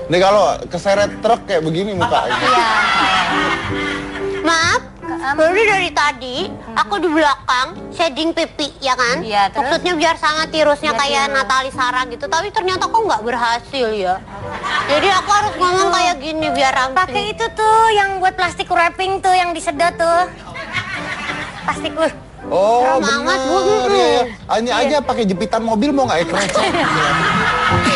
Nih kalau keseret truk kayak begini mukanya. Iya. Maaf, dari tadi aku di belakang shading pipi ya kan? Iya, terus? Maksudnya biar sangat tirusnya Biar kayak tirus. Natali Sara gitu, tapi ternyata kok nggak berhasil ya. Jadi aku harus ngomong kayak gini biar ramping. Pakai itu tuh yang buat plastik wrapping tuh yang disedot tuh. Plastik Oh, Serem amat, Bu. bener. Iya. Hanya aja pakai jepitan mobil mau nggak ya krecek?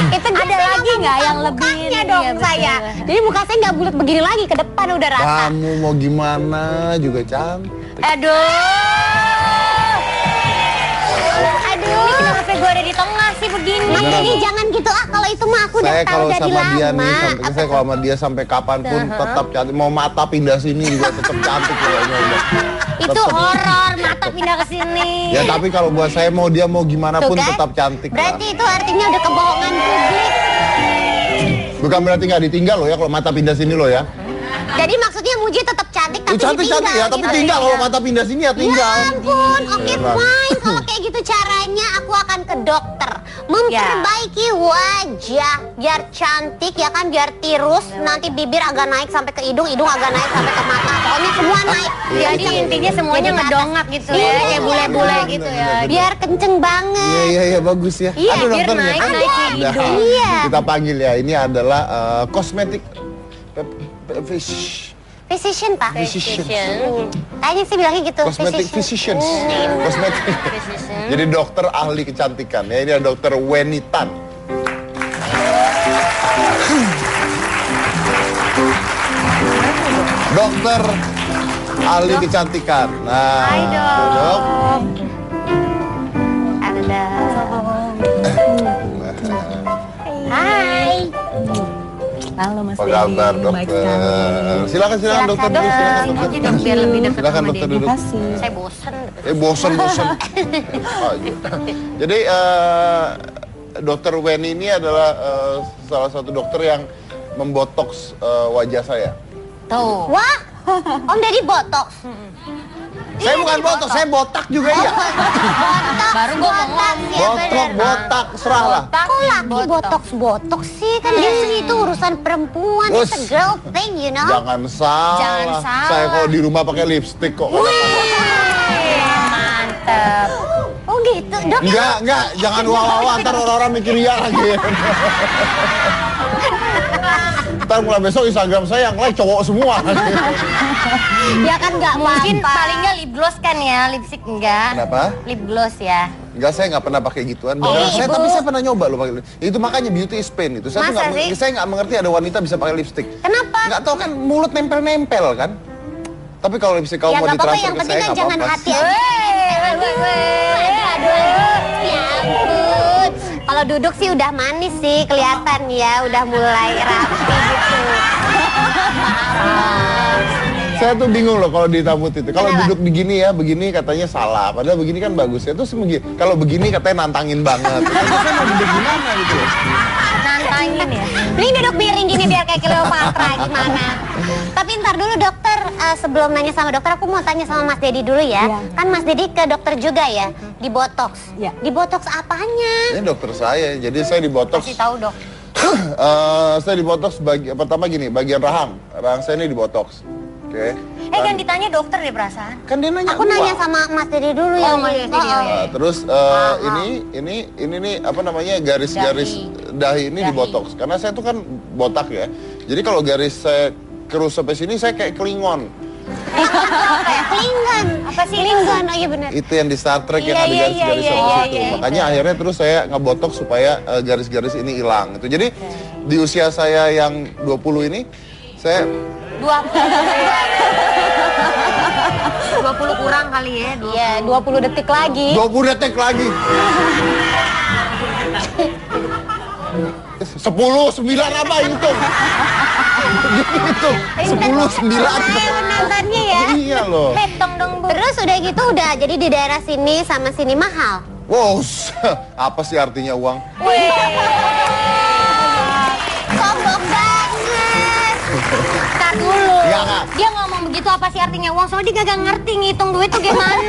Itu Ada lagi nggak yang lebih mukanya ini? dong Iya, betul. saya. Jadi muka saya nggak bulat begini lagi, ke depan udah rata. Kamu mau gimana juga cantik. Aduh. Ini kenapa gue ada di tengah sih begini? Mas Beneran, Dedi Bu. jangan gitu kalau itu mah aku udah Saya tahu kalau dari sama dia lama. nih, saya kalau sama dia sampai kapanpun tetap cantik. Mau mata pindah sini juga tetap cantik kayaknya udah. Itu Tetep. horor, mata pindah ke sini. Ya tapi kalau buat saya mau dia mau gimana Tuh pun kan? tetap cantik Berarti lah. itu artinya udah kebohongan publik. Bukan berarti nggak ditinggal loh ya kalau mata pindah sini loh ya. Jadi maksudnya Muji tetap cantik tapi Cantik ditinggal ya, tapi gitu. tinggal kalau mata pindah sini ya Ya tinggal. ampun, oke Heran. fine. Kalau kayak gitu caranya aku akan ke dokter. Memperbaiki wajah biar cantik ya kan, biar tirus. Nanti bibir agak naik sampai ke hidung, hidung agak naik sampai ke mata. Pokoknya semua naik. Iya, Jadi iya. intinya semuanya Jadi ngedongak gitu ya, Iya, kayak bule-bule benar, gitu benar, ya. benar. Biar kenceng banget. Iya bagus ya. Iya, Ada biar dokternya. naik Ada. ke Nah, hidung. Iya. Kita panggil ya. Ini adalah kosmetik Physician, Pak. Kayaknya sih bilangnya gitu. Cosmetic physicians. Kosmetik. Jadi dokter ahli kecantikan. Ya ini ada dokter Wenitan. Dokter ahli kecantikan. Nah, Hai, Dok. Dok. Ada. Hai. Halo Mas Apa Dedi, kabar baik dokter? sekali. Silakan dokter dulu. Silakan Aja dokter. dong biar lebih dekat Silakan sama dokter dia. duduk. Kasih. Saya bosen. Bosen. Oh, iya. Jadi dokter Weni ini adalah salah satu dokter yang membotoks wajah saya. Tuh. Wah, Om Deddy botox. Saya bukan botox, saya botak juga ya. Botox. Baru gua mau botox, ya bener. Botak, serah lah. Kok laki botox sih? Kan biasanya itu urusan perempuan. It's a Us. girl thing, you know. Jangan salah. Jangan salah. Saya kalau di rumah pakai lipstik kok. Mantep. Oh gitu, dok. Enggak, jangan wawa ntar orang-orang mikir iya lagi. Ntar mulai besok Instagram saya yang like cowok semua. Ya kan nggak Mungkin apa-apa. paling nggak lip gloss kan ya, lipstick enggak? Kenapa? Lip gloss ya. Enggak, saya nggak pernah pakai gituan. Beneran. Ibu. Tapi saya pernah nyoba loh pakai lipstick. Itu makanya beauty is pain itu. Saya tuh Masa nggak, sih? saya nggak mengerti ada wanita bisa pakai lipstick. Kenapa? Nggak tahu kan mulut nempel-nempel kan. Tapi kalau lipstick kamu Ya mau nggak apa-apa, ditransfer yang ke penting saya kan nggak jangan apa-apa. hati aja. Aduh, ya ampun. Kalau duduk sih udah manis sih, kelihatan ya, udah mulai rapi gitu. Saya tuh bingung loh kalau di rambut itu. Kalau duduk begini ya, begini katanya salah. Padahal begini kan bagus ya. Terus begini, kalau begini katanya nantangin banget. Terus saya mau duduk gimana gitu ya? Nantangin ya. Mending duduk miring gini biar kayak Cleopatra gimana. Tapi ntar dulu dokter, sebelum nanya sama dokter aku mau tanya sama Mas Dedi dulu ya. Iya. Kan Mas Dedi ke dokter juga ya, di botox. Iya. Di botox apanya? Ini dokter saya, jadi saya di botox. Kasih tahu dok. Saya di botox pertama gini, bagian rahang. Rahang saya ini di botox. Oke. Jangan ditanya dokter deh perasaan. Kan dia nanya Aku nanya sama Mas Dedi dulu ya. Mas Dedi, iya. Terus ini nih apa namanya garis-garis dahi ini Dahi. dibotox karena saya tuh kan botak ya. Jadi kalau garis saya kerus sampai sini saya kayak Klingon. Kayak Klingon. Apa sih Klingon? Oh iya benar. Itu yang di Star Trek yang Iya, ada iya, garis-garis iya, sama iya, situ. iya, Makanya akhirnya terus saya ngebotox supaya garis-garis ini hilang. Itu jadi di usia saya yang 20 ini saya 20 kurang kali ya. Iya, 20 detik lagi. 20 detik lagi. 10, 9 apa hitung? Hitung. 10, 9. Penontonnya ya. Iya loh. Hitung dong bu. Terus udah gitu udah, jadi di daerah sini sama sini mahal. Wow, apa sih artinya uang? Sombong banget. Ntar dulu. Iya, Kak. Dia ngomong begitu apa sih artinya uang? Soalnya dia gak ngerti ngitung duit tuh gimana.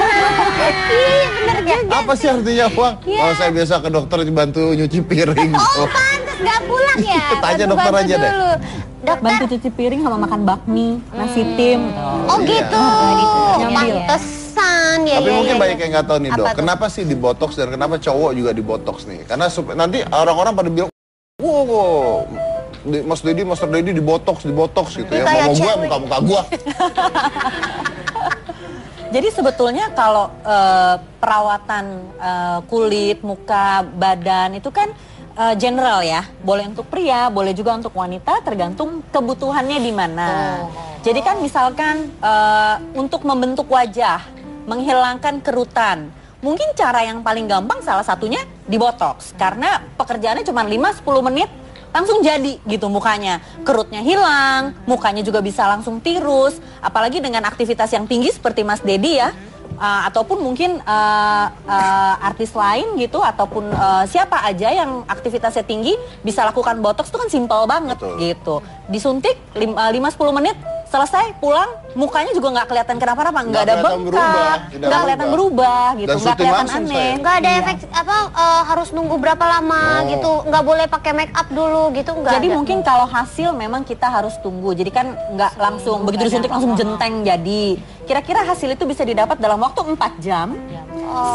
Iya bener juga. Apa sih artinya uang? Kalau saya biasa ke dokter dibantu nyuci piring. Oh Oh. pantes nggak pulang ya? Tanya dokter aja deh. Dokter. Bantu cuci piring sama makan bakmi, nasi tim. Oh gitu. Nyambil. Pantesan ya. Tapi ya, mungkin ya, banyak ya. yang nggak tahu nih dok, Apa tuh? kenapa sih di botox dan kenapa cowok juga di botox nih? Karena nanti orang-orang pada bilang, wow, Mas Dedi di botox gitu ya. Kayak Mau gue, cewek. muka-muka gue. Jadi sebetulnya kalau perawatan kulit, muka, badan itu kan general ya. Boleh untuk pria, boleh juga untuk wanita, tergantung kebutuhannya di mana. Jadi kan misalkan untuk membentuk wajah, menghilangkan kerutan. Mungkin cara yang paling gampang salah satunya di botox. Karena pekerjaannya cuma 5-10 menit langsung jadi gitu mukanya. Kerutnya hilang, mukanya juga bisa langsung tirus. Apalagi dengan aktivitas yang tinggi seperti Mas Dedi ya. Ataupun mungkin artis lain gitu. Ataupun siapa aja yang aktivitasnya tinggi bisa lakukan botox itu kan simpel banget. Betul. Gitu. Disuntik 5-10 menit selesai pulang mukanya juga nggak kelihatan kenapa-napa, nggak ada kelihatan berubah, bengkak, tidak nggak kelihatan berubah gitu, Dan nggak syuting kelihatan langsung, aneh. saya. Nggak ada Iya. efek harus nunggu berapa lama gitu. Nggak boleh pakai make up dulu gitu nggak Jadi ada. mungkin kalau hasil memang kita harus tunggu. Jadi kan nggak langsung begitu disuntik langsung jenteng jadi. Kira-kira hasil itu bisa didapat dalam waktu 4 jam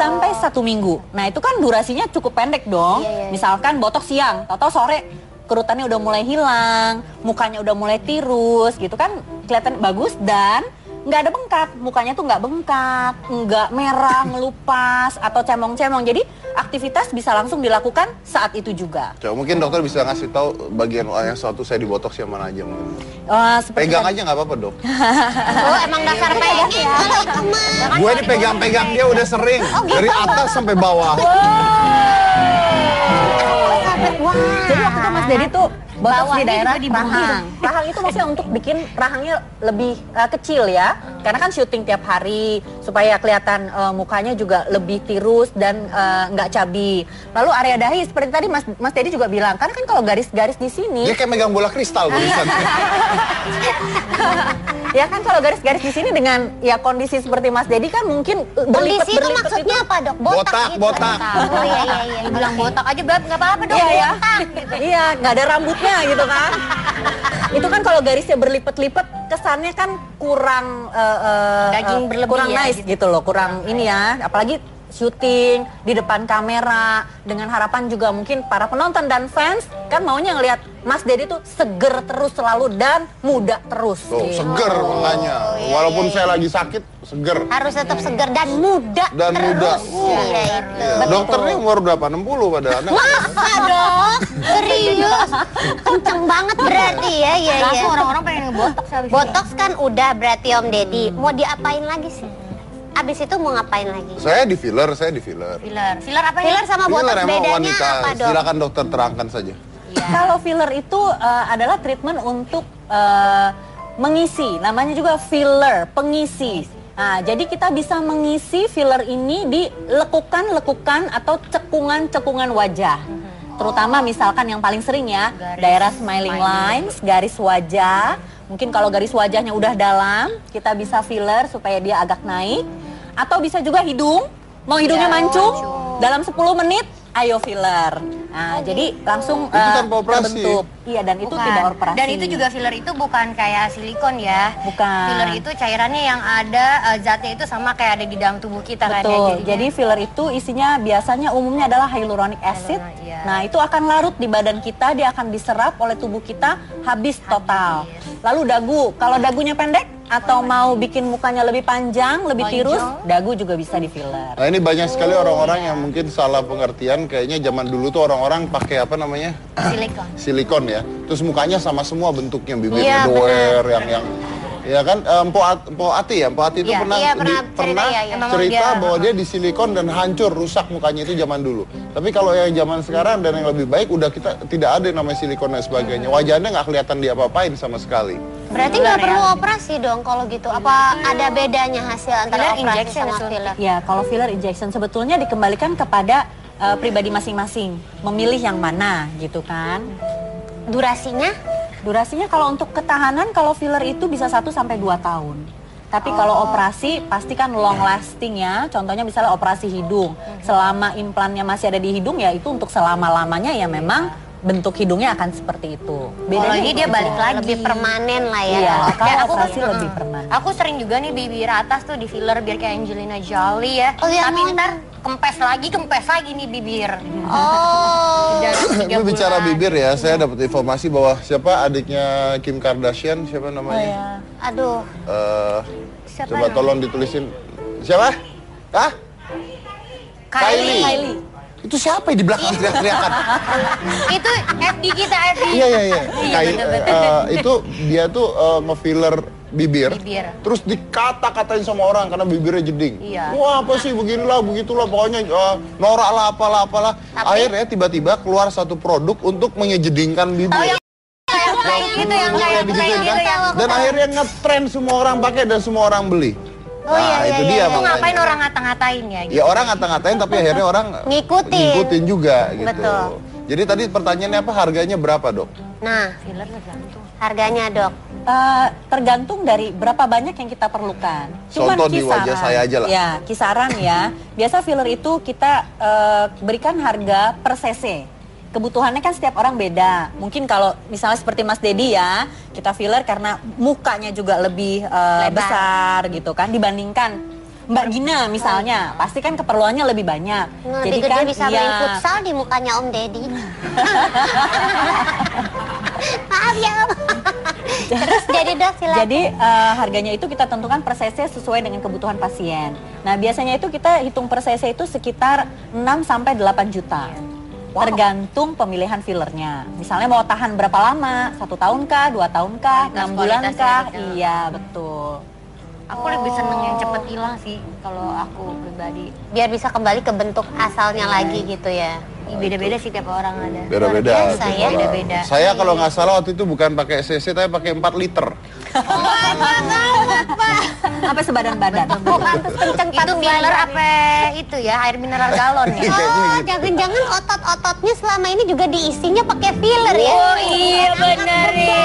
sampai 1 minggu. Nah itu kan durasinya cukup pendek dong. Misalkan botox siang, tahu-tahu sore kerutannya udah mulai hilang, mukanya udah mulai tirus gitu kan kelihatan bagus dan nggak ada bengkak, mukanya tuh nggak bengkak, nggak merah, melupas atau cemong-cemong. Jadi aktivitas bisa langsung dilakukan saat itu juga. Coba mungkin dokter bisa ngasih tahu bagian yang suatu saya di botox yang mana aja mungkin. Seperti Pegang tadi- aja nggak apa-apa dok. Oh emang dasar pengen kalau kemana? Gue ini pegang-pegang dia udah sering dari atas sampai bawah. Wah. Jadi waktu itu Mas Dedi tuh botox di Bawahnya daerah juga dibunuh. rahang. Rahang itu maksudnya untuk bikin rahangnya lebih kecil ya. Karena kan syuting tiap hari supaya kelihatan mukanya juga lebih tirus dan nggak cabi. Lalu area dahi seperti tadi Mas Dedi juga bilang, karena kan kalau garis-garis di sini Dia kayak megang bola kristal barusan. ya kan kalau garis-garis di sini dengan ya kondisi seperti Mas Dedi kan mungkin Kondisi itu maksudnya apa dok? Botak, gitu. botak. Oh iya iya iya. Bilang botak aja nggak apa-apa dong. Iya ya. botak gitu. Iya, nggak ada rambutnya gitu kan. Itu kan kalau garisnya berlipat-lipat kesannya kan kurang Daging berlebih kurang ya, nice gitu loh, kurang ini ya. Apalagi syuting di depan kamera dengan harapan juga mungkin para penonton dan fans kan maunya ngelihat Mas Dedi tuh seger terus selalu dan muda terus. Tuh, gitu. seger makanya. Walaupun saya lagi sakit, seger. Harus tetap segar dan muda Dan muda. terus. Iya itu. Iya. Dokter nih umur berapa? 60 padahal. Nah, Masa dok? Serius? Kenceng banget berarti ya, iya iya. Langsung orang-orang pengen ngebotox habis ini. Botox kan udah berarti Om Deddy. Mau diapain lagi sih? Abis itu mau ngapain lagi? saya di filler. Filler. Filler apa ya? Filler sama botox Filler emang bedanya wanita. apa dok? Silakan dokter terangkan saja. Kalau filler itu adalah treatment untuk mengisi, namanya juga filler, pengisi. Nah, jadi kita bisa mengisi filler ini di lekukan-lekukan atau cekungan-cekungan wajah. Terutama misalkan yang paling sering ya, daerah smiling lines, garis wajah. Mungkin kalau garis wajahnya udah dalam, kita bisa filler supaya dia agak naik. Atau bisa juga hidung, mau hidungnya mancung, dalam 10 menit, ayo filler. Nah, jadi langsung Itu tanpa operasi. terbentuk. Iya, dan itu Bukan. tidak operasi. Dan itu juga filler itu bukan kayak silikon ya. Bukan. Filler itu cairannya yang ada zatnya itu sama kayak ada di dalam tubuh kita kan ya. Betul. jadinya. Jadi filler itu isinya biasanya umumnya adalah hyaluronic acid. Iya. Nah, itu akan larut di badan kita, dia akan diserap oleh tubuh kita habis total. Lalu dagu, kalau dagunya pendek atau mau bikin mukanya lebih panjang, lebih tirus, dagu juga bisa di filler. Nah ini banyak sekali orang-orang yang mungkin salah pengertian. Kayaknya zaman dulu tuh orang-orang pakai apa namanya? silikon. Silikon ya. Terus mukanya sama semua bentuknya, bibirnya Iya, doer, yang ya kan, Mpo Ati itu Iya, pernah iya, pernah cerita, ya, ya. Emang cerita dia- bahwa dia disilikon dan hancur, rusak mukanya itu zaman dulu. Tapi kalau yang zaman sekarang dan yang lebih baik, udah kita tidak ada yang namanya silikon dan sebagainya. Wajahnya nggak kelihatan diapa-apain sama sekali. Berarti nggak perlu operasi dong kalau gitu. Apa ada bedanya hasil antara Filler operasi injection sama atau- filler? Ya, kalau filler injection sebetulnya dikembalikan kepada pribadi masing-masing, memilih yang mana gitu kan. Durasinya? Durasinya kalau untuk ketahanan, kalau filler itu bisa 1 sampai 2 tahun. Tapi kalau operasi pasti kan long lasting ya. Contohnya misalnya operasi hidung. Selama implannya masih ada di hidung ya itu untuk selama-lamanya ya memang bentuk hidungnya akan seperti itu. Bedanya itu dia aja. balik lagi. Lebih permanen lah ya. Iya, kalau- kalau Dan aku operasi lebih permanen. Aku sering juga nih bibir atas tuh di filler biar kayak Angelina Jolie ya. Oh, iya, Tapi maunya. ntar kempes lagi nih bibir. Oh. Udah 3 Lu bicara bulan. bibir ya, saya dapat informasi bahwa siapa adiknya Kim Kardashian, siapa Oh namanya? ya. Aduh. Siapa Coba namanya? tolong ditulisin. Siapa? Hah? Kylie. Kylie. Itu siapa yang di belakang teriak-teriakan? Itu FD kita FD. Iya. Iya, betul-betul. Itu dia tuh ngefiller bibir. Bibir. Terus dikata-katain sama orang karena bibirnya jeding. Iya. Wah, apa sih beginilah begitulah pokoknya norak lah apalah. Akhirnya tiba-tiba keluar satu produk untuk menyejedingkan bibir. Tahu yang kayak gitu yang kayak Kayak digituin gitu kan? ya. Dan akhirnya ngetren semua orang pakai dan semua orang beli. Oh, iya, itu iya, dia iya. Itu makanya. ngapain orang ngata-ngatain ya? Gitu. Ya orang ngata-ngatain tapi akhirnya orang Ngikutin. juga gitu. Betul. Jadi tadi pertanyaannya apa, harganya berapa, Dok? Nah, Filler tergantung. harganya dok. Tergantung dari berapa banyak yang kita perlukan. Contoh di wajah saya aja lah. Ya, kisaran ya. Biasa filler itu kita berikan harga per cc. Kebutuhannya kan setiap orang beda. Mungkin kalau misalnya seperti Mas Dedi ya, kita filler karena mukanya juga lebih besar gitu kan dibandingkan Mbak Gina misalnya, pasti kan keperluannya lebih banyak. Lebih gede bisa main futsal di mukanya Om Deddy. Maaf ya Om. Terus jadi dok silakan. Jadi harganya itu kita tentukan per cc sesuai dengan kebutuhan pasien. Nah biasanya itu kita hitung per cc itu sekitar 6 sampai 8 juta. Tergantung pemilihan fillernya. Misalnya mau tahan berapa lama? 1 tahun kah? 2 tahun kah? 6 bulan kualitasnya kah? gitu. Iya betul. Aku lebih seneng yang cepet hilang sih kalau aku pribadi. Biar bisa kembali ke bentuk asalnya lagi gitu ya. Beda-beda sih tiap orang ada. Beda-beda. Luar biasa tiap ya. orang. Beda-beda. Saya kalau nggak salah waktu itu bukan pakai cc tapi pakai 4 liter. Apa sebadan badan? Bukan terus kenceng Itu filler apa itu ya air mineral galon ya? Kayaknya Oh, gitu. jangan-jangan otot-ototnya selama ini juga diisinya pakai filler ya? Oh iya bener ya.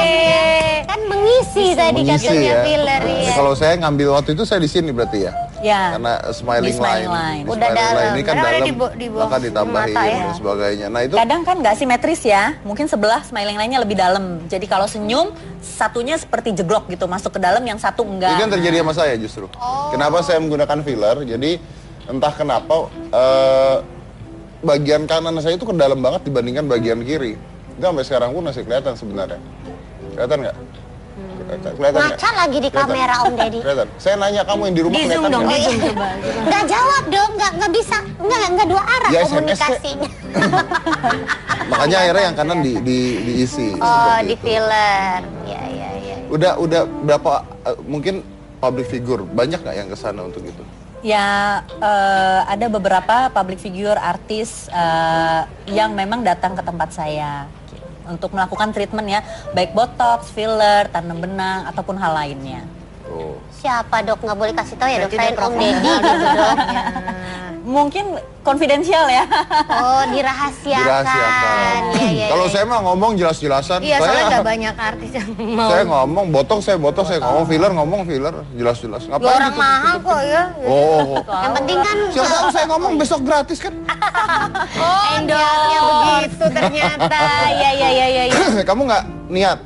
Kan mengisi tadi Mengisi katanya ya. filler ya. Kalau saya ngambil waktu itu saya di sini berarti ya. Ya. Karena smiling Di smiling line. line. Di Udah smiling dalam. line ini kan Karena ada dalam, di bawah maka ditambahin mata ya. dan sebagainya. Nah itu Kadang kan nggak simetris ya, mungkin sebelah smiling line-nya lebih dalam. Jadi kalau senyum, satunya seperti jeglok gitu, masuk ke dalam, yang satu ini enggak. kan terjadi sama saya justru. Kenapa saya menggunakan filler? Jadi entah kenapa bagian kanan saya itu ke dalam banget dibandingkan bagian kiri. Itu sampai sekarang pun masih kelihatan sebenarnya. Kelihatan nggak? Kelihatan nggak? Ngaca lagi di Kelihatan? kamera Om Deddy. Kelihatan. Saya nanya kamu yang di rumah Di zoom kelihatan dong, nggak? di zoom coba. Nggak jawab dong, nggak bisa, nggak dua arah Ya, SMS komunikasinya. Makanya akhirnya yang kanan diisi. Oh, seperti di itu. filler. Ya. Udah berapa mungkin public figure banyak nggak yang kesana untuk itu? Ya ada beberapa public figure, artis yang memang datang ke tempat saya untuk melakukan treatment ya, baik botox, filler, tanam benang ataupun hal lainnya. Oh. Siapa dok? Nggak boleh kasih tahu ya dok. Berarti Selain udah Om Deddy gitu dok. Mungkin konfidensial ya. Oh, dirahasiakan. Dirahasiakan. Iya. Kalau saya mah ngomong jelas-jelasan. Iya soalnya saya nggak banyak artis yang mau. saya ngomong botox, saya ngomong filler, jelas-jelas. Dua Ngapain orang gitu? mahal kok ya. Oh. Yang penting kan Siapa tahu saya ngomong besok gratis kan? Oh endorse begitu ternyata. Iya. Kamu nggak niat?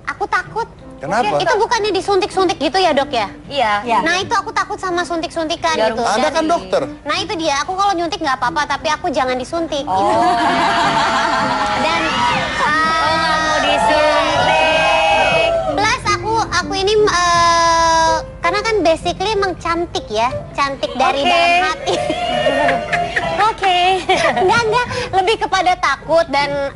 aku takut. Kenapa? Itu bukannya disuntik-suntik gitu ya dok ya? Iya. Ya. Nah itu aku takut sama suntik-suntikan Jarum gitu. Anda kan Dan- dokter. Nah itu dia, aku kalau nyuntik nggak apa-apa, tapi aku jangan disuntik. Oh. Gitu. Dan Nggak mau disuntik. plus aku ini karena kan basically emang cantik ya, cantik dari Oke. dalam hati. Oke. Enggak, lebih kepada takut dan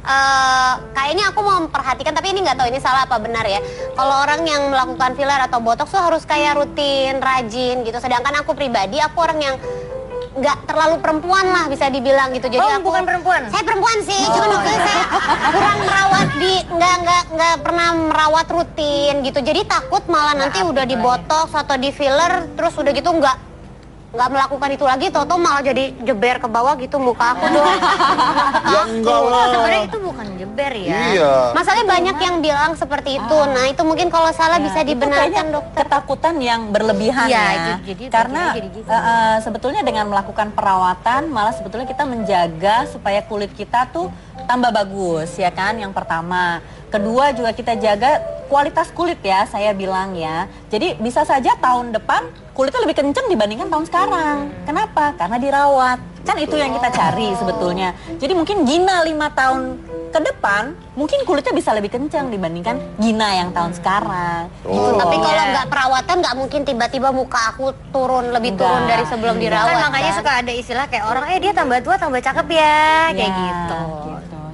kayaknya aku mau memperhatikan, tapi ini nggak tahu ini salah apa benar ya. Kalau orang yang melakukan filler atau botox tuh harus kayak rutin, rajin gitu. Sedangkan aku pribadi, aku orang yang nggak terlalu perempuan lah bisa dibilang gitu. Jadi Oh, aku bukan perempuan? Saya perempuan sih, cuma waktu itu saya kurang merawat nggak pernah merawat rutin gitu. Jadi takut malah nanti udah di botox atau di filler terus udah gitu nggak melakukan itu lagi, Toto malah jadi jeber ke bawah gitu muka aku dong. Ya enggak lah. Sebenarnya itu bukan jeber ya. Iya. Masalahnya banyak yang bilang seperti itu. Nah itu mungkin kalau salah bisa Itu dibenarkan kayaknya dokter. ketakutan yang berlebihan Iya, ya. jadi Karena jadi gitu. sebetulnya dengan melakukan perawatan malah sebetulnya kita menjaga supaya kulit kita tuh tambah bagus ya kan, yang pertama. Kedua juga kita jaga kualitas kulit ya, saya bilang ya. Jadi bisa saja tahun depan kulitnya lebih kenceng dibandingkan tahun sekarang. Kenapa? Karena dirawat. Kan itu yang kita cari sebetulnya. Jadi mungkin Gina 5 tahun ke depan mungkin kulitnya bisa lebih kencang dibandingkan Gina yang tahun sekarang. Gitu Tapi loh. kalau nggak perawatan nggak mungkin tiba-tiba muka aku turun lebih turun Enggak. dari sebelum dirawat. Kan makanya kan? suka ada istilah kayak orang, dia tambah tua tambah cakep ya, kayak Ya, gitu.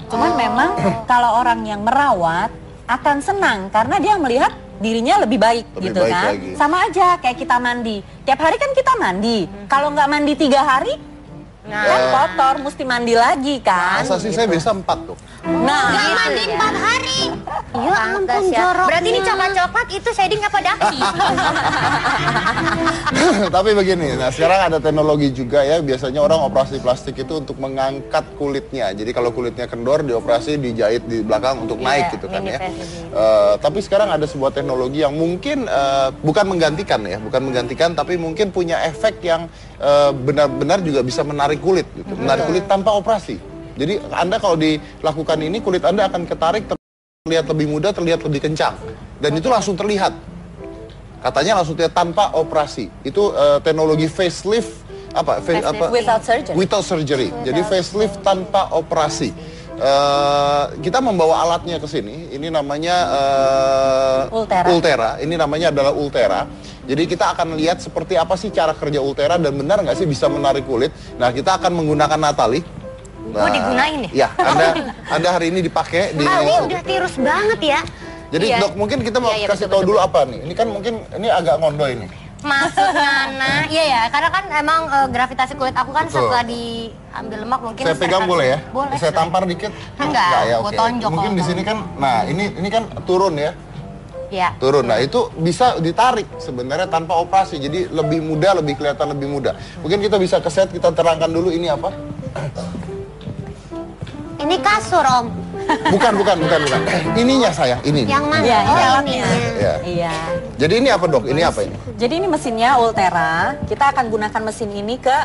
Cuman memang kalau orang yang merawat akan senang karena dia melihat dirinya lebih baik Lebih gitu baik kan. lagi. Sama aja kayak kita mandi. Tiap hari kan kita mandi. Kalau nggak mandi 3 hari kan kotor, mesti mandi lagi kan. Masa sih saya bisa 4 tuh. Nah, Nggak Gitu mandi ya. 4 hari. Ya ampun Pantes ya. joroknya. Berarti ini coklat-coklat itu shading apa daki? Tapi begini, nah sekarang ada teknologi juga ya, biasanya orang operasi plastik itu untuk mengangkat kulitnya. Jadi kalau kulitnya kendor, dioperasi, dijahit di belakang untuk naik gitu kan ya. Tapi sekarang ada sebuah teknologi yang mungkin bukan menggantikan ya, bukan menggantikan, tapi mungkin punya efek yang benar-benar juga bisa menarik kulit gitu. Menarik kulit tanpa operasi. Jadi Anda kalau dilakukan ini, kulit Anda akan ketarik, terlihat lebih muda, terlihat lebih kencang. Dan itu langsung terlihat. Katanya langsung terlihat tanpa operasi. Itu teknologi facelift apa? without surgery. Without surgery. Jadi facelift tanpa operasi. Kita membawa alatnya ke sini. Ini namanya Ultera. Ini namanya adalah Ultera. Jadi kita akan lihat seperti apa sih cara kerja Ultera dan benar nggak sih bisa menarik kulit. Nah, kita akan menggunakan Natali. Oh, digunain Ya, ya? Anda hari ini dipakai di. Ah, ini udah tirus banget ya. Jadi Iya. Dok, mungkin kita mau Iya, kasih betul, tahu dulu apa nih. Ini kan mungkin ini agak ngondo ini. Masuk Nana. Iya ya, karena kan emang gravitasi kulit aku kan Betul. suka diambil lemak mungkin. Saya pegang boleh ya? Boleh. Saya tampar dikit? Enggak, ya, gua oke. tonjok Mungkin kalau di sini kan, nah ini kan turun ya. Ya. Turun. Nah, itu bisa ditarik sebenarnya tanpa operasi. Jadi lebih mudah, lebih kelihatan lebih mudah. Mungkin kita bisa ke set, kita terangkan dulu ini apa? Ini kasur Om. Bukan. Ininya sayang, ini. Yang mana? Iya, ini Oh alatnya. ininya. Ya. Iya. Jadi ini apa Dok? Ini apa ini? Jadi ini mesinnya Ultera. Kita akan gunakan mesin ini ke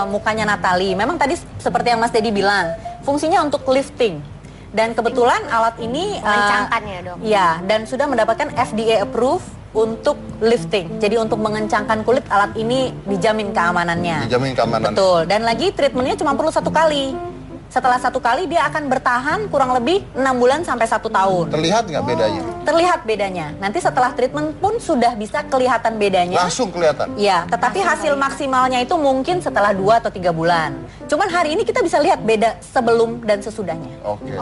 mukanya Natali. Memang tadi seperti yang Mas Dedi bilang, fungsinya untuk lifting. Dan kebetulan alat ini Mengencangkan ya, Dok? Iya, dan sudah mendapatkan FDA approve untuk lifting. Jadi untuk mengencangkan kulit, alat ini dijamin keamanannya. Dijamin keamanan. Betul. Dan lagi treatmentnya cuma perlu 1 kali. Setelah 1 kali dia akan bertahan kurang lebih 6 bulan sampai 1 tahun. Terlihat nggak bedanya? Terlihat bedanya. Nanti setelah treatment pun sudah bisa kelihatan bedanya. Langsung kelihatan. Iya, tetapi hasil maksimalnya itu mungkin setelah 2 atau 3 bulan. Cuman hari ini kita bisa lihat beda sebelum dan sesudahnya. Oke.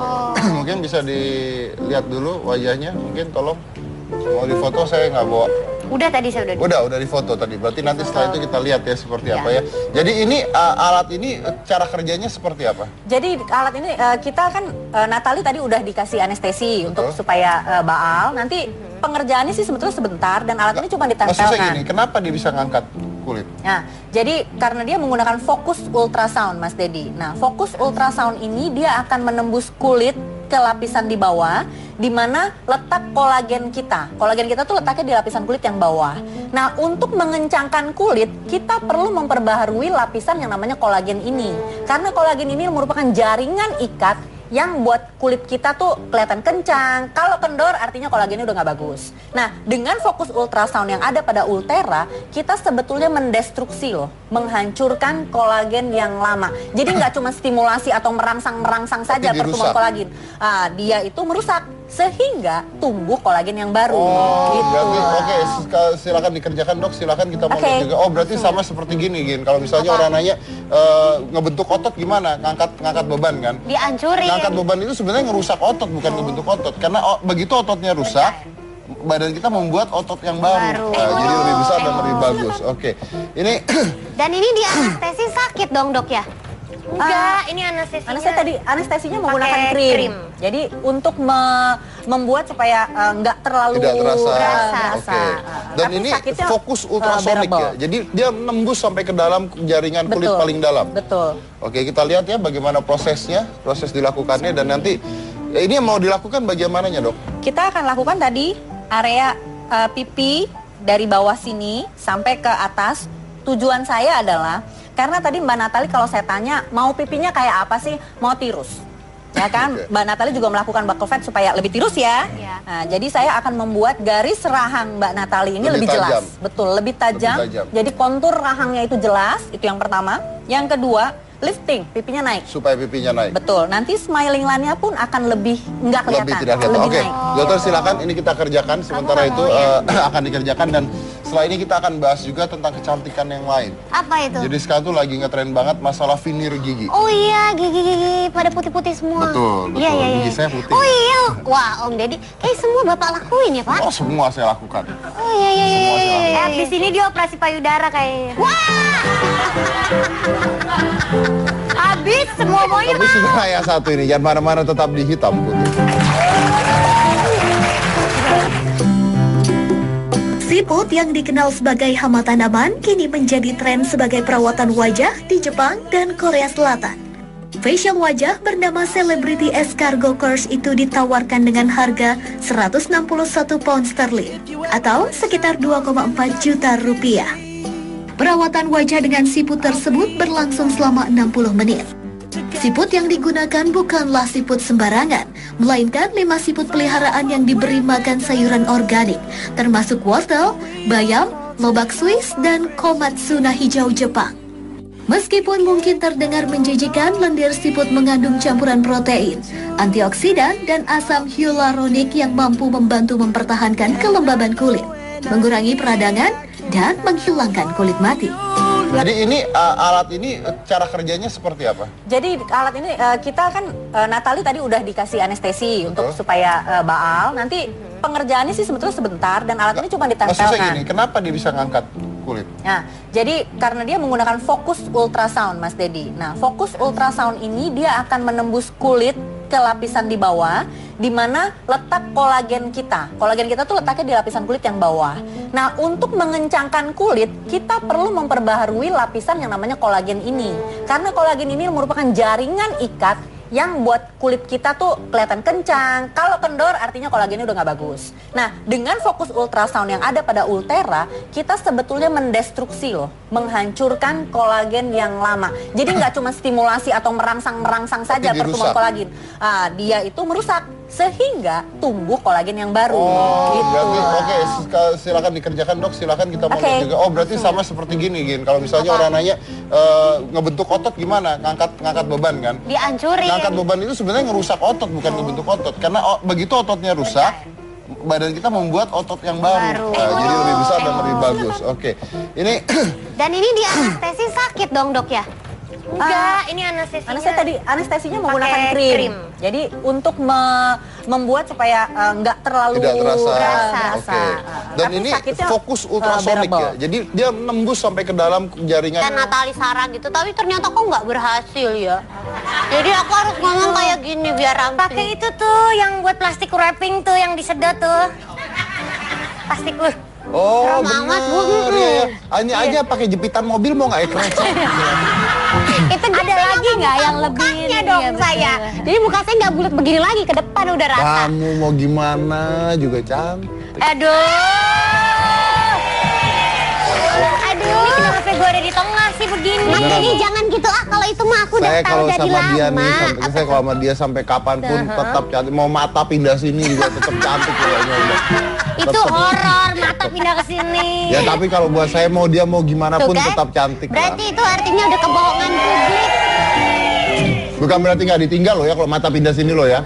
Mungkin bisa dilihat dulu wajahnya, mungkin tolong. Mau difoto saya nggak bawa. Udah tadi saya Udah difoto tadi. Berarti nanti setelah itu kita lihat ya seperti apa ya. Jadi ini alat ini cara kerjanya seperti apa? Jadi alat ini kita kan Natali tadi udah dikasih anestesi Betul. untuk supaya baal. Nanti pengerjaannya sih sebetulnya sebentar dan alat ini cuma Maksud saya ditempelkan. gini, kenapa dia bisa ngangkat kulit? Nah, jadi karena dia menggunakan fokus ultrasound, Mas Dedi. Nah, fokus ultrasound ini dia akan menembus kulit ke lapisan di bawah, di mana letak kolagen kita. Kolagen kita tuh letaknya di lapisan kulit yang bawah. Nah, untuk mengencangkan kulit, kita perlu memperbaharui lapisan yang namanya kolagen ini. Karena kolagen ini merupakan jaringan ikat yang buat kulit kita tuh kelihatan kencang. Kalau kendor artinya kolagennya udah nggak bagus. Nah, dengan fokus ultrasound yang ada pada Ultera, kita sebetulnya mendestruksi loh, menghancurkan kolagen yang lama. Jadi nggak cuma stimulasi atau merangsang saja Tapi pertumbuhan dirusak. kolagen. Dia itu merusak sehingga tumbuh kolagen yang baru. Gitu. Berarti silakan dikerjakan Dok, silakan kita mau Oke. lihat juga. Oh, berarti sama seperti gini, Gin. Kalau misalnya orang nanya ngebentuk otot gimana? Ngangkat beban kan? Dihancurin. Ngangkat beban itu sebenarnya ngerusak otot, bukan ngebentuk otot. Karena begitu ototnya rusak, badan kita membuat otot yang baru. Nah, jadi lebih besar dan lebih bagus. Oke. Ini Dan ini di anestesi sakit dong Dok ya? Enggak, ini anestesinya. Anestesinya menggunakan pakai krim. Jadi untuk membuat supaya nggak terlalu Tidak terasa. berasa. Oke. Dan Tapi ini sakitnya, fokus ultrasonik bearable. ya. Jadi dia nembus sampai ke dalam jaringan kulit Betul, paling dalam. Betul. Oke, kita lihat ya bagaimana prosesnya, proses dilakukannya dan nanti ini yang mau dilakukan bagian mananya, Dok? Kita akan lakukan tadi area pipi dari bawah sini sampai ke atas. Tujuan saya adalah karena tadi Mbak Natali kalau saya tanya mau pipinya kayak apa sih? Mau tirus. Ya kan? Oke. Mbak Natali juga melakukan buccal fat supaya lebih tirus ya. Iya. Nah, jadi saya akan membuat garis rahang Mbak Natali ini Lebih lebih jelas. tajam. Betul, lebih tajam. Lebih tajam. Jadi kontur rahangnya itu jelas, itu yang pertama. Yang kedua, lifting, pipinya naik. Supaya pipinya naik. Betul, nanti smiling line-nya pun akan lebih nggak kelihatan. Lebih tidak kelihatan. lebih Oke, naik. dokter silakan ini kita kerjakan sementara itu akan dikerjakan dan setelah ini kita akan bahas juga tentang kecantikan yang lain. Apa itu? Jadi sekarang tuh lagi ngetren banget masalah veneer gigi. Oh iya, gigi-gigi pada putih-putih semua. Betul, betul. Iya, iya, iya. Gigi saya putih. Oh iya, wah Om Deddy, kayak semua Bapak lakuin ya Pak? Oh, semua saya lakukan. Oh iya, iya, iya, Semua iya, saya iya. Di sini dia operasi payudara kayaknya. Wah! Habis semuanya. Tapi sudah yang satu ini, jangan mana-mana tetap di hitam putih. Siput yang dikenal sebagai hama tanaman kini menjadi tren sebagai perawatan wajah di Jepang dan Korea Selatan. Facial wajah bernama Celebrity Escargot Course itu ditawarkan dengan harga 161 pound sterling atau sekitar 2,4 juta rupiah. Perawatan wajah dengan siput tersebut berlangsung selama 60 menit. Siput yang digunakan bukanlah siput sembarangan, melainkan 5 siput peliharaan yang diberi makan sayuran organik, termasuk wortel, bayam, lobak Swiss, dan komatsuna hijau Jepang. Meskipun mungkin terdengar menjijikan, lendir siput mengandung campuran protein, antioksidan, dan asam hyaluronik yang mampu membantu mempertahankan kelembaban kulit, mengurangi peradangan, dan menghilangkan kulit mati. Jadi ini alat ini cara kerjanya seperti apa? Jadi alat ini kita kan Natali tadi udah dikasih anestesi Betul. untuk supaya baal. Nanti pengerjaannya sih sebetulnya sebentar dan alat ini cuma Maksud saya ditempelkan. gini, kenapa dia bisa ngangkat kulit? Nah, jadi karena dia menggunakan fokus ultrasound, Mas Dedi. Nah, fokus ultrasound ini dia akan menembus kulit ke lapisan di bawah, di mana letak kolagen kita. Kolagen kita tuh letaknya di lapisan kulit yang bawah. Nah, untuk mengencangkan kulit, kita perlu memperbaharui lapisan yang namanya kolagen ini. Karena kolagen ini merupakan jaringan ikat yang buat kulit kita tuh kelihatan kencang. Kalau kendor artinya kolagennya udah nggak bagus. Nah, dengan fokus ultrasound yang ada pada Ultera, kita sebetulnya mendestruksi loh, menghancurkan kolagen yang lama. Jadi nggak cuma stimulasi atau merangsang saja Tapi pertumbuhan dirusak. kolagen. Dia itu merusak sehingga tumbuh kolagen yang baru. Oh, gitu. berarti oke, silakan dikerjakan dok, silakan kita mau Oke. lihat juga. Oh, berarti sama seperti gini, Gin. Kalau misalnya orang nanya ngebentuk otot gimana, ngangkat beban kan? Dihancurin. Ngangkat beban itu sebenarnya ngerusak otot, bukan ngebentuk otot. Karena begitu ototnya rusak, badan kita membuat otot yang baru. Nah, jadi lebih besar dan lebih bagus. Oke, ini Dan ini di anestesi sakit dong dok ya? Enggak, ini anestesinya. Anestesinya menggunakan pakai krim. krim. Jadi untuk membuat supaya nggak terlalu tidak terasa. berasa. Oke. Dan Tapi ini sakitnya, fokus ultrasonik bearable. ya. Jadi dia nembus sampai ke dalam jaringan. Dan Natali saran gitu, tapi ternyata kok nggak berhasil ya. Jadi aku harus ngomong kayak gini biar ramping. Pakai itu tuh yang buat plastik wrapping tuh yang disedot tuh. Plastik Oh, Serem amat, Bu. bener. Iya, iya. Hanya aja pakai jepitan mobil mau nggak ya krecek? Itu Ada lagi nggak yang lebih mukanya ini? dong Iya, betul. saya. Jadi muka saya nggak bulat begini lagi, ke depan udah rata. Kamu mau gimana juga cantik. Aduh. Aduh. Ini kenapa gue ada di tengah sih begini? Mas Beneran, Deddy Bu. jangan gitu kalau itu mah aku udah Saya tahu kalau dari sama dia lama. nih, saya kalau sama dia sampai kapanpun tetap cantik. Mau mata pindah sini juga tetap cantik kayaknya udah. Itu Tetep. horor mata pindah ke sini. Ya tapi kalau buat saya mau dia mau gimana Tuh pun kan? tetap cantik Berarti lah. itu artinya udah kebohongan publik. Bukan berarti nggak ditinggal loh ya kalau mata pindah sini loh ya.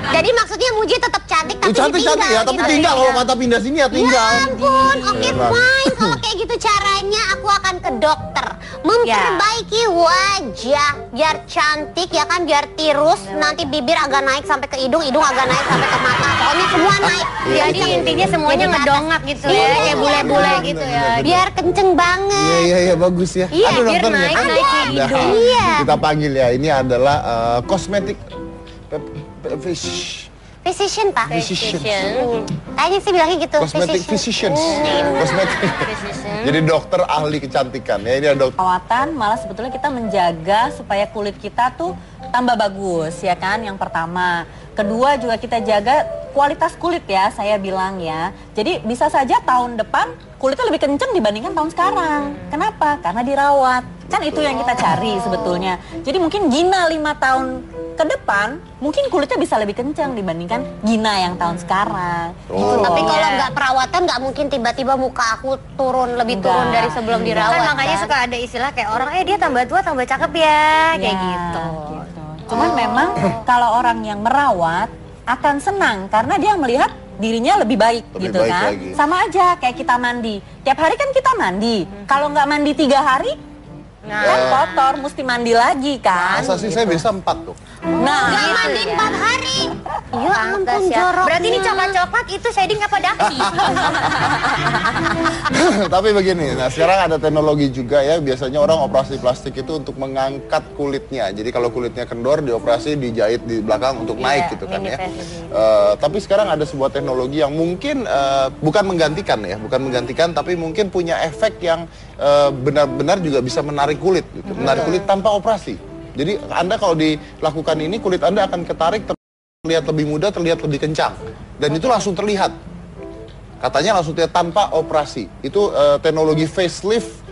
Jadi maksudnya Muji tetap cantik tapi Cantik ditinggal ya, tapi gitu. tinggal kalau mata pindah sini ya Ya tinggal. ampun, oke Heran. fine. Kalau kayak gitu caranya aku akan ke dokter. memperbaiki wajah biar cantik ya kan, biar tirus, nanti bibir agak naik sampai ke hidung, hidung agak naik sampai ke mata, pokoknya semua naik. Jadi intinya semuanya ngedongak gitu ya, kayak bule-bule gitu ya. Biar kenceng banget. Iya bagus ya. Iya, Aduh, biar dokternya. naik ke Nah, hidung. Iya. kita panggil ya, ini adalah kosmetik Physician, Pak. physician. Kayaknya sih bilangnya gitu. Kosmetik physicians. Kosmetik. Jadi dokter ahli kecantikan ya, ini ada dokter. Perawatan malah sebetulnya kita menjaga supaya kulit kita tuh tambah bagus ya kan, yang pertama. Kedua juga kita jaga kualitas kulit ya, saya bilang ya. Jadi bisa saja tahun depan kulitnya lebih kenceng dibandingkan tahun sekarang. Kenapa? Karena dirawat. Kan itu yang kita cari sebetulnya. Jadi mungkin Gina 5 tahun ke depan mungkin kulitnya bisa lebih kencang dibandingkan Gina yang tahun sekarang. Gitu Tapi loh. kalau nggak perawatan nggak mungkin tiba-tiba muka aku turun lebih turun dari sebelum dirawat. Kan makanya suka ada istilah kayak orang, dia tambah tua tambah cakep ya, kayak Ya, gitu. Cuman memang kalau orang yang merawat akan senang karena dia melihat dirinya lebih baik Lebih gitu baik kan. lagi. Sama aja kayak kita mandi. Tiap hari kan kita mandi. Kalau nggak mandi 3 hari kan kotor, mesti mandi lagi kan. Masa sih saya bisa 4 tuh. Nah, Nggak gitu mandi ya. 4 hari. Ya ampun Pantes ya. jorok. Berarti ini coklat-coklat itu shading apa daki? Tapi begini, nah sekarang ada teknologi juga ya, biasanya orang operasi plastik itu untuk mengangkat kulitnya. Jadi kalau kulitnya kendor, dioperasi, dijahit di belakang untuk naik gitu kan ya. Tapi sekarang ada sebuah teknologi yang mungkin bukan menggantikan, tapi mungkin punya efek yang benar-benar juga bisa menarik kulit gitu. Menarik kulit tanpa operasi. Jadi Anda kalau dilakukan ini, kulit Anda akan ketarik, terlihat lebih muda, terlihat lebih kencang. Dan itu langsung terlihat. Katanya langsung terlihat tanpa operasi. Itu teknologi facelift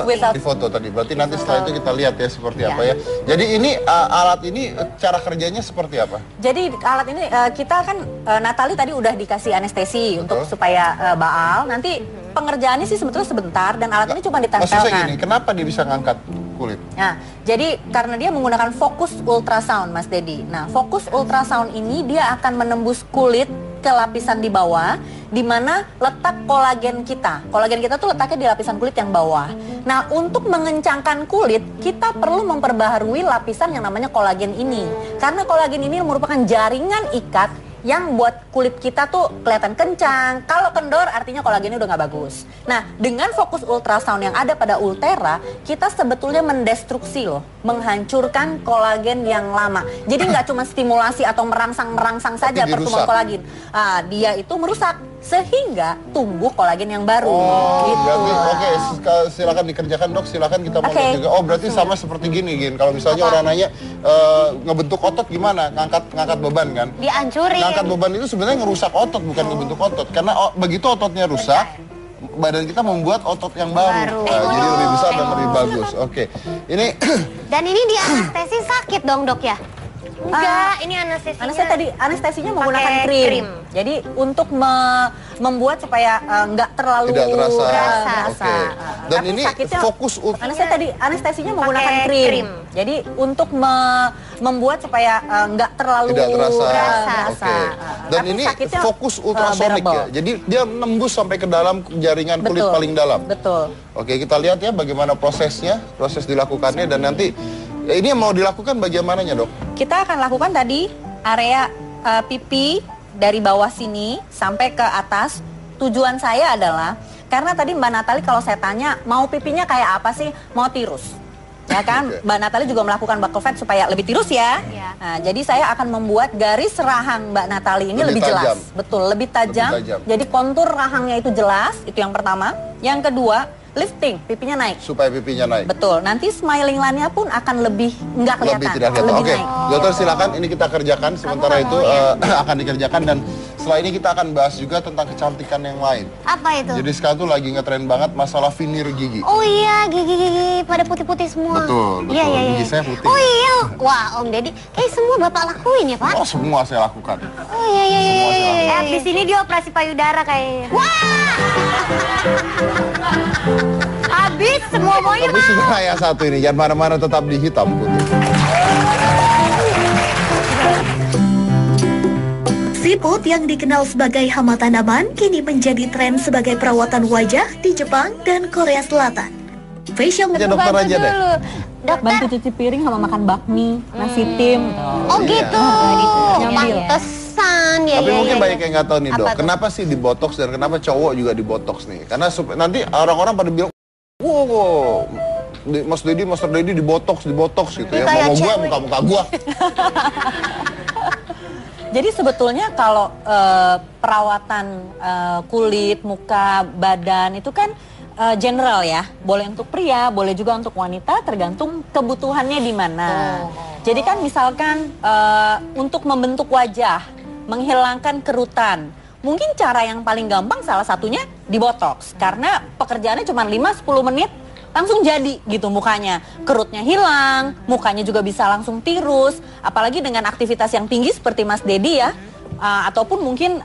without- di foto tadi. Berarti nanti setelah itu kita lihat ya seperti apa ya. Jadi ini alat ini cara kerjanya seperti apa? Jadi alat ini kita kan Natali tadi udah dikasih anestesi untuk supaya Baal. Nanti pengerjaannya sih sebetulnya sebentar dan alat ini cuma Maksud saya ditempelkan. gini, kenapa dia bisa ngangkat kulit? Nah, jadi karena dia menggunakan fokus ultrasound, Mas Dedi. Nah, fokus ultrasound ini dia akan menembus kulit ke lapisan di bawah, di mana letak kolagen kita. Kolagen kita tuh letaknya di lapisan kulit yang bawah. Nah, untuk mengencangkan kulit, kita perlu memperbaharui lapisan yang namanya kolagen ini. Karena kolagen ini merupakan jaringan ikat yang buat kulit kita tuh kelihatan kencang. Kalau kendor artinya kolagennya udah nggak bagus. Nah, dengan fokus ultrasound yang ada pada Ultera, kita sebetulnya mendestruksi loh, menghancurkan kolagen yang lama. Jadi nggak cuma stimulasi atau merangsang saja Tapi pertumbuhan dirusak. kolagen. Dia itu merusak sehingga tumbuh kolagen yang baru. Gitu. Berarti silakan dikerjakan dok, silakan kita mau Oke. lihat juga. Oh berarti sama seperti gini Gin. Kalau misalnya orang nanya ngebentuk otot gimana, ngangkat beban kan? Dihancurin. Ngangkat beban itu sebenarnya ngerusak otot, bukan ngebentuk otot. Karena begitu ototnya rusak, badan kita membuat otot yang baru. Nah, jadi lebih besar dan lebih bagus. Oke, ini Dan ini di anestesi sakit dong dok ya? Enggak, ini anestesinya. Anestesinya menggunakan pakai krim. krim. Jadi untuk membuat supaya nggak terlalu tidak terasa. berasa. Oke. Dan Tapi ini sakitnya- fokus Anestesinya menggunakan Pakai krim. krim. Jadi untuk membuat supaya nggak terlalu tidak terasa. berasa. Oke. Dan Tapi ini sakitnya, fokus ultrasonik bearable. ya. Jadi dia nembus sampai ke dalam jaringan kulit Betul. paling dalam. Betul. Oke, kita lihat ya bagaimana prosesnya, proses dilakukannya dan nanti ini yang mau dilakukan bagaimananya, Dok? Kita akan lakukan tadi area pipi dari bawah sini sampai ke atas. Tujuan saya adalah karena tadi Mbak Natali kalau saya tanya mau pipinya kayak apa sih? Mau tirus. Ya kan? Oke. Mbak Natali juga melakukan buccal fat supaya lebih tirus ya. Iya. Nah, jadi saya akan membuat garis rahang Mbak Natali ini Lebih lebih jelas. tajam. Betul, lebih tajam. Lebih tajam. Jadi kontur rahangnya itu jelas, itu yang pertama. Yang kedua, lifting, pipinya naik. Supaya pipinya naik. Betul, nanti smiling line-nya pun akan lebih nggak kelihatan. Lebih tidak kelihatan. lebih Oke, naik. dokter silakan ini kita kerjakan. Sementara itu akan dikerjakan dan setelah ini kita akan bahas juga tentang kecantikan yang lain. Apa itu? Jadi sekarang tuh lagi ngetren banget masalah veneer gigi. Oh iya, gigi-gigi pada putih-putih semua. Betul, betul. Iya, iya, iya. Gigi saya putih. Oh iya, wah Om Deddy, kayak semua Bapak lakuin ya Pak? Oh, semua saya lakukan. Oh iya, iya, iya, Semua iya, saya iya. Di sini dia operasi payudara kayaknya. Habis semua-muanya Tapi sudah yang satu ini, jangan mana-mana tetap di hitam putih. Siput yang dikenal sebagai hama tanaman kini menjadi tren sebagai perawatan wajah di Jepang dan Korea Selatan. Facial Aja dokter aja deh. Dokter. Bantu cuci piring sama makan bakmi, nasi tim. Oh Iya. gitu. Nyambil. Pantesan ya. Tapi ya, mungkin ya, banyak ya. yang nggak tahu nih dok, Apa tuh? kenapa sih dibotox dan kenapa cowok juga dibotox nih? Karena nanti orang-orang pada bilang, wow, Mas Dedi, Master Dedi dibotox gitu ya. Kayak Mau gua, cewek. muka-muka gua. Jadi sebetulnya kalau perawatan kulit, muka, badan itu kan general ya. Boleh untuk pria, boleh juga untuk wanita, tergantung kebutuhannya di mana. Jadi kan misalkan untuk membentuk wajah, menghilangkan kerutan. Mungkin cara yang paling gampang salah satunya dibotox. Karena pekerjaannya cuma 5-10 menit langsung jadi gitu mukanya. Kerutnya hilang, mukanya juga bisa langsung tirus. Apalagi dengan aktivitas yang tinggi seperti Mas Dedi ya. Ataupun mungkin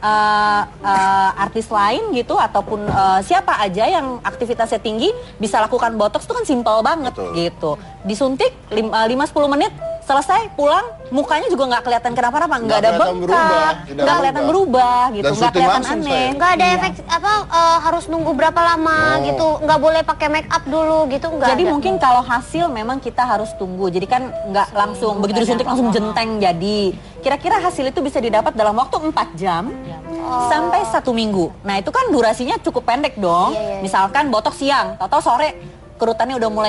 artis lain gitu. Ataupun siapa aja yang aktivitasnya tinggi bisa lakukan botox itu kan simpel banget. Betul. Gitu. Disuntik 5-10 menit selesai pulang mukanya juga nggak kelihatan kenapa-napa, nggak ada kelihatan berubah, bengkak, tidak nggak kelihatan berubah gitu, Dan nggak syuting kelihatan langsung, aneh. saya. Nggak ada Iya. efek harus nunggu berapa lama gitu. Nggak boleh pakai make up dulu gitu nggak Jadi ada. mungkin kalau hasil memang kita harus tunggu. Jadi kan nggak langsung begitu disuntik langsung jenteng jadi. Kira-kira hasil itu bisa didapat dalam waktu 4 jam sampai 1 minggu. Nah itu kan durasinya cukup pendek dong. Misalkan botox siang, atau sore kerutannya udah mulai